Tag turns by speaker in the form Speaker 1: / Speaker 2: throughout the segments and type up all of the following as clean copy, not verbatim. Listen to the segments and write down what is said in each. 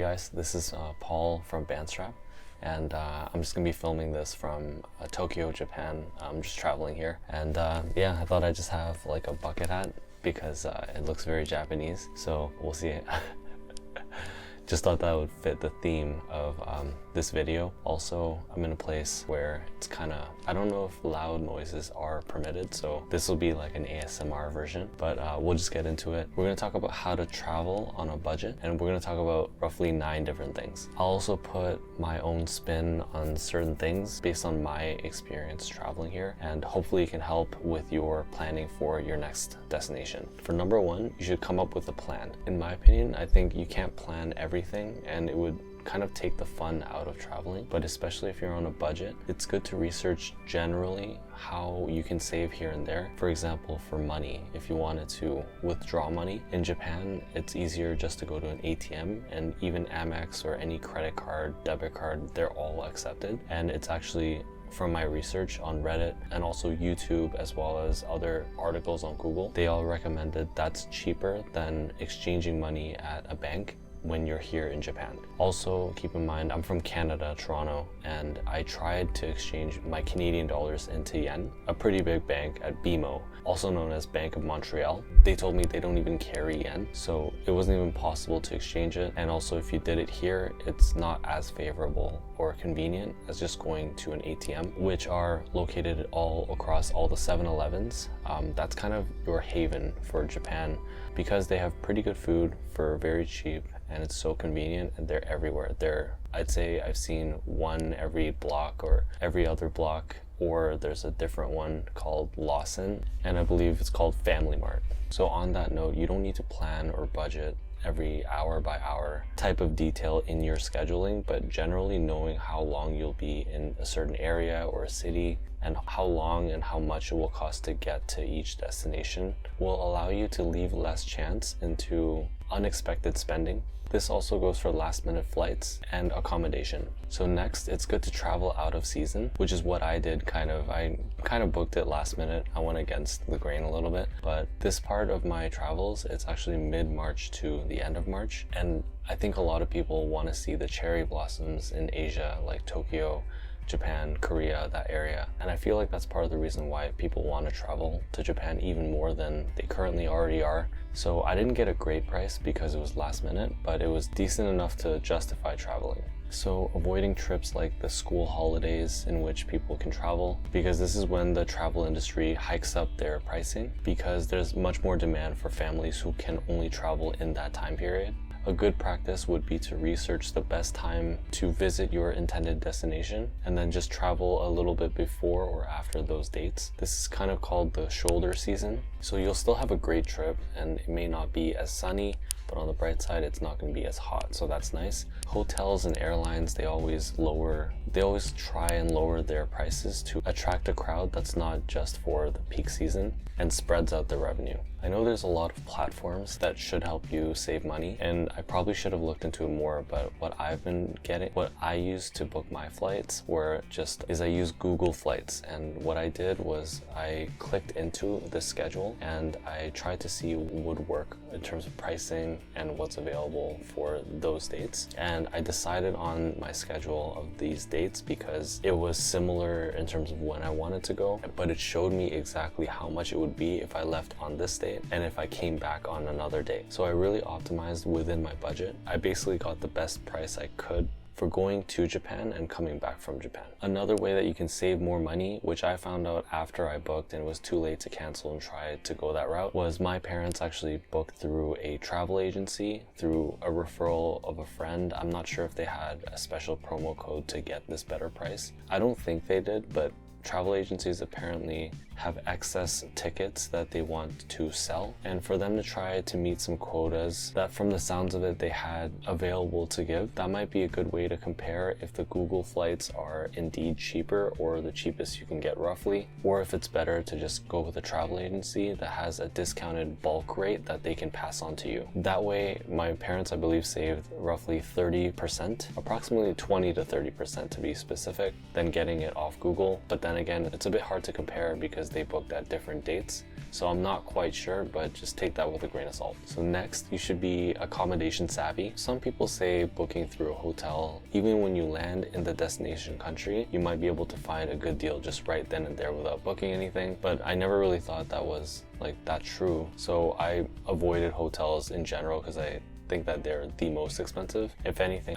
Speaker 1: guys, this is Paul from BandStrap, and I'm just gonna be filming this from Tokyo, Japan. I'm just traveling here, and yeah, I thought I'd just have like a bucket hat because it looks very Japanese, so we'll see. Just thought that would fit the theme of this video. Also, I'm in a place where it's kind of, I don't know if loud noises are permitted, so this will be like an ASMR version, but we'll just get into it. We're going to talk about how to travel on a budget, and we're going to talk about roughly 9 different things. I'll also put my own spin on certain things based on my experience traveling here, and hopefully it can help with your planning for your next destination. For number 1, you should come up with a plan. In my opinion, I think you can't plan everything, and it would kind of take the fun out of traveling, but especially if you're on a budget, it's good to research generally how you can save here and there. For example, for money, if you wanted to withdraw money in Japan, it's easier just to go to an ATM, and even Amex or any credit card, debit card, they're all accepted. And it's actually, from my research on Reddit and also YouTube, as well as other articles on Google, they all recommended that's cheaper than exchanging money at a bank when you're here in Japan. Also, keep in mind, I'm from Canada, Toronto, and I tried to exchange my Canadian dollars into yen. A pretty big bank at BMO, also known as Bank of Montreal, they told me they don't even carry yen, so it wasn't even possible to exchange it. And also, if you did it here, it's not as favorable or convenient as just going to an ATM, which are located all across all the 7-Elevens. That's kind of your haven for Japan because they have pretty good food for very cheap, and it's so convenient, and they're everywhere. I'd say I've seen one every block or every other block, or there's a different one called Lawson, and I believe it's called Family Mart. So on that note, you don't need to plan or budget every hour by hour type of detail in your scheduling, but generally knowing how long you'll be in a certain area or a city and how long and how much it will cost to get to each destination will allow you to leave less chance into unexpected spending. This also goes for last minute flights and accommodation. So next, it's good to travel out of season, which is what I did I kind of booked it last minute. I went against the grain a little bit, but this part of my travels, it's actually mid-March to the end of March. And I think a lot of people want to see the cherry blossoms in Asia, like Tokyo, Japan, Korea, that area. And I feel like that's part of the reason why people want to travel to Japan even more than they currently already are. So I didn't get a great price because it was last minute, but it was decent enough to justify traveling. So avoiding trips like the school holidays in which people can travel, because this is when the travel industry hikes up their pricing because there's much more demand for families who can only travel in that time period. A good practice would be to research the best time to visit your intended destination and then just travel a little bit before or after those dates. This is kind of called the shoulder season. So you'll still have a great trip, and it may not be as sunny, but on the bright side, it's not going to be as hot, so that's nice. Hotels and airlines, they always try and lower their prices to attract a crowd that's not just for the peak season and spreads out the revenue. I know there's a lot of platforms that should help you save money, and I probably should have looked into it more, but what I use to book my flights is I use Google Flights, and what I did was I clicked into the schedule and I tried to see what would work in terms of pricing and what's available for those dates. And I decided on my schedule of these dates because it was similar in terms of when I wanted to go, but it showed me exactly how much it would be if I left on this date and if I came back on another day. So I really optimized within my budget. I basically got the best price I could for going to Japan and coming back from Japan. Another way that you can save more money, which I found out after I booked and it was too late to cancel and try to go that route, was my parents actually booked through a travel agency through a referral of a friend. I'm not sure if they had a special promo code to get this better price. I don't think they did, but travel agencies apparently have excess tickets that they want to sell, and for them to try to meet some quotas that from the sounds of it they had available to give, that might be a good way to compare if the Google flights are indeed cheaper or the cheapest you can get roughly, or if it's better to just go with a travel agency that has a discounted bulk rate that they can pass on to you. That way, my parents, I believe, saved roughly 30%, approximately 20 to 30% to be specific, than getting it off Google. But then then again, it's a bit hard to compare because they booked at different dates. So I'm not quite sure, but just take that with a grain of salt. So next, you should be accommodation savvy. Some people say booking through a hotel, even when you land in the destination country, you might be able to find a good deal just right then and there without booking anything. But I never really thought that was like that true. So I avoided hotels in general because I think that they're the most expensive. If anything,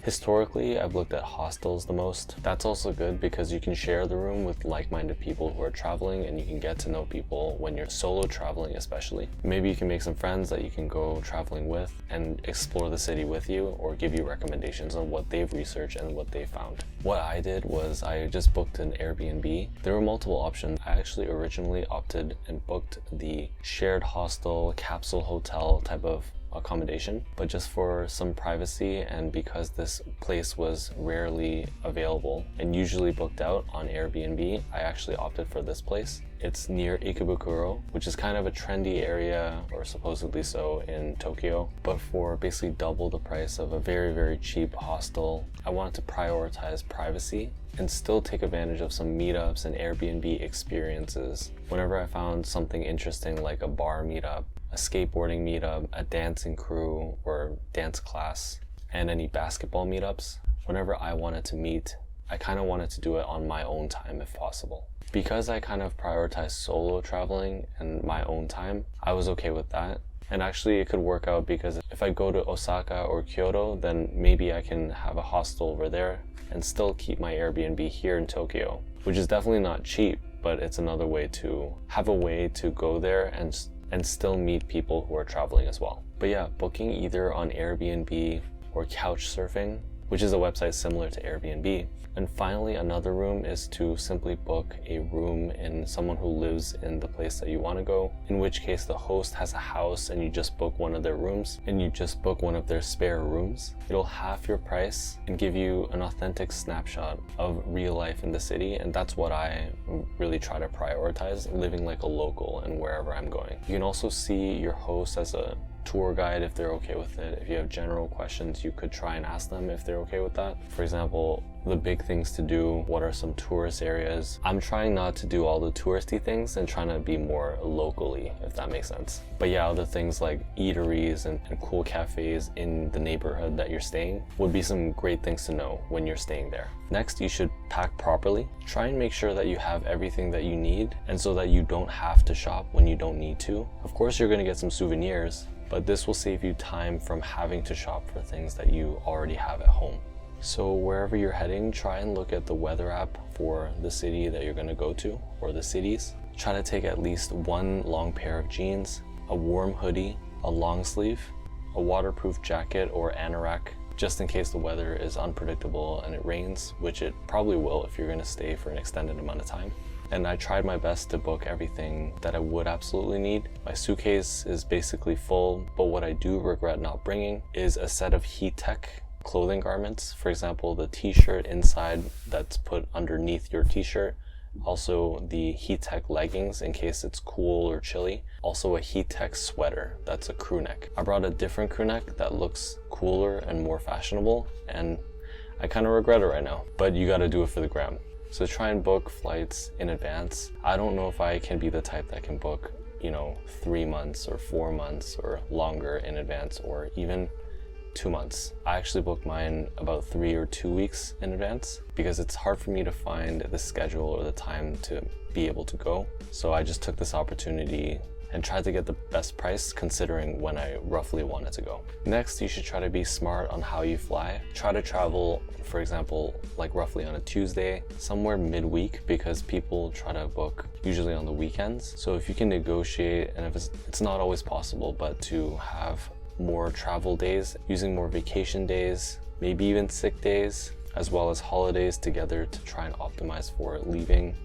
Speaker 1: historically I've looked at hostels the most. That's also good because you can share the room with like-minded people who are traveling, and you can get to know people when you're solo traveling especially. Maybe you can make some friends that you can go traveling with and explore the city with you, or give you recommendations on what they've researched and what they found. What I did was I just booked an Airbnb. There were multiple options. I actually originally opted and booked the shared hostel, capsule hotel type of accommodation, but just for some privacy and because this place was rarely available and usually booked out on Airbnb, I actually opted for this place. It's near Ikebukuro, which is kind of a trendy area, or supposedly so, in Tokyo, but for basically double the price of a very, very cheap hostel. I wanted to prioritize privacy and still take advantage of some meetups and Airbnb experiences. Whenever I found something interesting like a bar meetup, a skateboarding meetup, a dancing crew or dance class, and any basketball meetups, whenever I wanted to meet, I kind of wanted to do it on my own time if possible. Because I kind of prioritize solo traveling and my own time, I was okay with that. And actually it could work out because if I go to Osaka or Kyoto, then maybe I can have a hostel over there and still keep my Airbnb here in Tokyo, which is definitely not cheap, but it's another way to have a way to go there and still meet people who are traveling as well. But yeah, booking either on Airbnb or couch surfing, which is a website similar to Airbnb. And finally, another room is to simply book a room in someone who lives in the place that you want to go, in which case the host has a house and you just book one of their rooms, and you just book one of their spare rooms. It'll half your price and give you an authentic snapshot of real life in the city, and that's what I really try to prioritize, living like a local and wherever I'm going. You can also see your host as a tour guide if they're okay with it. If you have general questions, you could try and ask them if they're okay with that. For example, the big things to do, what are some tourist areas? I'm trying not to do all the touristy things and trying to be more locally, if that makes sense. But yeah, other things like eateries and cool cafes in the neighborhood that you're staying would be some great things to know when you're staying there. Next, you should pack properly. Try and make sure that you have everything that you need, and so that you don't have to shop when you don't need to. Of course, you're gonna get some souvenirs, but this will save you time from having to shop for things that you already have at home. So wherever you're heading, try and look at the weather app for the city that you're going to go to, or the cities. Try to take at least one long pair of jeans, a warm hoodie, a long sleeve, a waterproof jacket or anorak, just in case the weather is unpredictable and it rains, which it probably will if you're going to stay for an extended amount of time. And I tried my best to book everything that I would absolutely need. My suitcase is basically full, but what I do regret not bringing is a set of heat tech clothing garments. For example, the t-shirt inside that's put underneath your t-shirt. Also the heat tech leggings in case it's cool or chilly. Also a heat tech sweater that's a crew neck. I brought a different crew neck that looks cooler and more fashionable, and I kind of regret it right now, but you got to do it for the gram. So try and book flights in advance. I don't know if I can be the type that can book, 3 months or 4 months or longer in advance, or even 2 months. I actually booked mine about 3 or 2 weeks in advance because it's hard for me to find the schedule or the time to be able to go. So I just took this opportunity and tried to get the best price considering when I roughly wanted to go. Next, you should try to be smart on how you fly. Try to travel, for example, like roughly on a Tuesday, somewhere midweek, because people try to book usually on the weekends. So if you can negotiate, and if it's not always possible, but to have more travel days, using more vacation days, maybe even sick days, as well as holidays together to try and optimize for leaving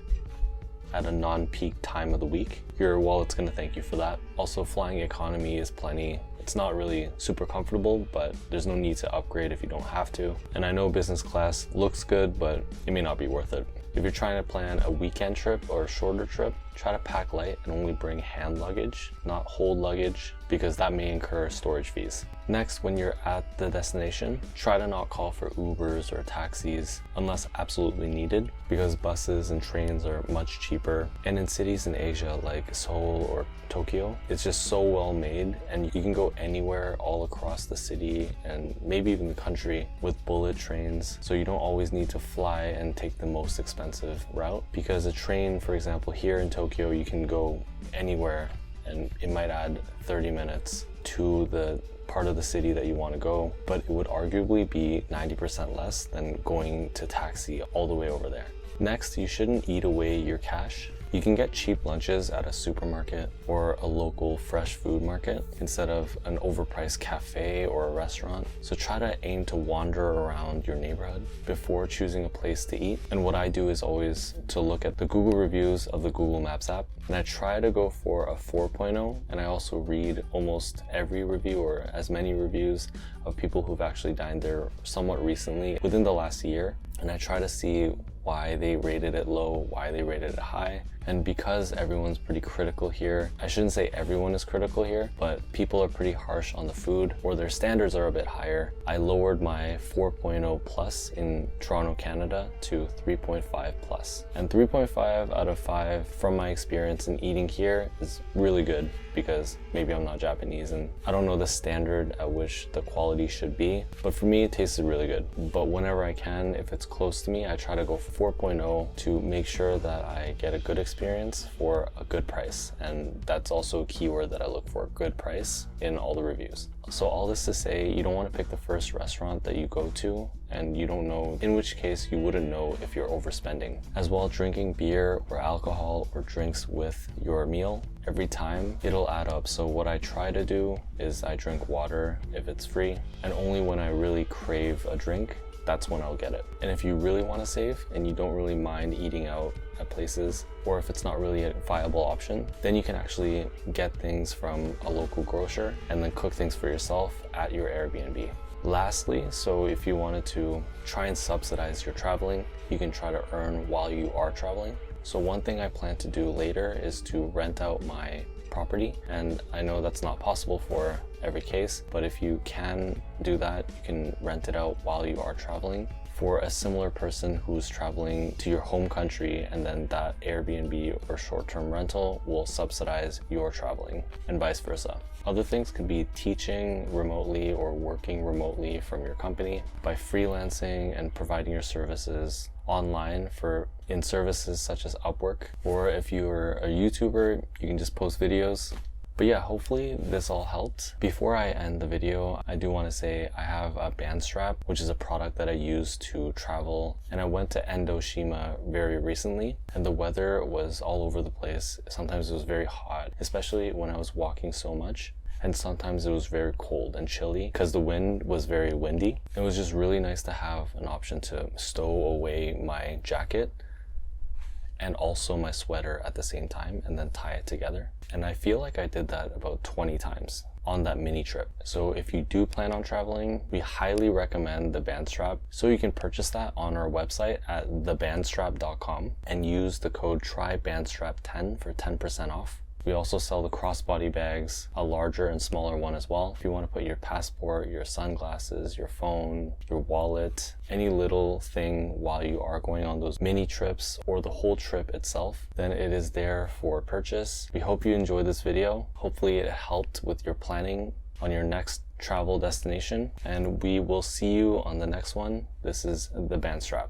Speaker 1: at a non-peak time of the week. Your wallet's gonna thank you for that. Also, flying economy is plenty. It's not really super comfortable, but there's no need to upgrade if you don't have to. And I know business class looks good, but it may not be worth it. If you're trying to plan a weekend trip or a shorter trip, try to pack light and only bring hand luggage, not hold luggage, because that may incur storage fees. Next, when you're at the destination, try to not call for Ubers or taxis unless absolutely needed, because buses and trains are much cheaper. And in cities in Asia like Seoul or Tokyo, it's just so well made, and you can go anywhere all across the city and maybe even the country with bullet trains, so you don't always need to fly and take the most expensive route. Because a train, for example, here in Tokyo, you can go anywhere and it might add 30 minutes to the part of the city that you want to go, but it would arguably be 90% less than going to taxi all the way over there. Next, you shouldn't eat away your cash. You can get cheap lunches at a supermarket or a local fresh food market instead of an overpriced cafe or a restaurant. So try to aim to wander around your neighborhood before choosing a place to eat. And what I do is always to look at the Google reviews of the Google Maps app, and I try to go for a 4.0, and I also read almost every review or as many reviews of people who've actually dined there somewhat recently within the last year, and I try to see why they rated it low, why they rated it high. And because everyone's pretty critical here, I shouldn't say everyone is critical here, but people are pretty harsh on the food, or their standards are a bit higher. I lowered my 4.0 plus in Toronto, Canada to 3.5 plus. And 3.5 out of 5 from my experience in eating here is really good, because maybe I'm not Japanese and I don't know the standard at which the quality should be, but for me it tasted really good. But whenever I can, if it's close to me, I try to go 4.0 to make sure that I get a good experience for a good price. And that's also a keyword that I look for, good price, in all the reviews. So all this to say, you don't want to pick the first restaurant that you go to and you don't know, in which case you wouldn't know if you're overspending. As well, drinking beer or alcohol or drinks with your meal every time, it'll add up. So what I try to do is I drink water if it's free, and only when I really crave a drink, that's when I'll get it. And if you really want to save and you don't really mind eating out at places, or if it's not really a viable option, then you can actually get things from a local grocer and then cook things for yourself at your Airbnb. Lastly, so if you wanted to try and subsidize your traveling, you can try to earn while you are traveling. So one thing I plan to do later is to rent out my property, and I know that's not possible for every case, but if you can do that, you can rent it out while you are traveling for a similar person who's traveling to your home country, and then that Airbnb or short-term rental will subsidize your traveling, and vice versa. Other things could be teaching remotely or working remotely from your company by freelancing and providing your services online in services such as Upwork, or if you're a YouTuber, you can just post videos. But yeah, hopefully this all helped. Before I end the video, I do want to say I have a BandStrap, which is a product that I use to travel. And I went to Endoshima very recently, and the weather was all over the place. Sometimes it was very hot, especially when I was walking so much. And sometimes it was very cold and chilly because the wind was very windy. It was just really nice to have an option to stow away my jacket and also my sweater at the same time and then tie it together. And I feel like I did that about 20 times on that mini trip. So if you do plan on traveling, we highly recommend the BandStrap. So you can purchase that on our website at thebandstrap.com and use the code TRYBandStrap10 for 10% off. We also sell the crossbody bags, a larger and smaller one as well. If you want to put your passport, your sunglasses, your phone, your wallet, any little thing while you are going on those mini trips or the whole trip itself, then it is there for purchase. We hope you enjoyed this video. Hopefully it helped with your planning on your next travel destination, and we will see you on the next one. This is the BandStrap.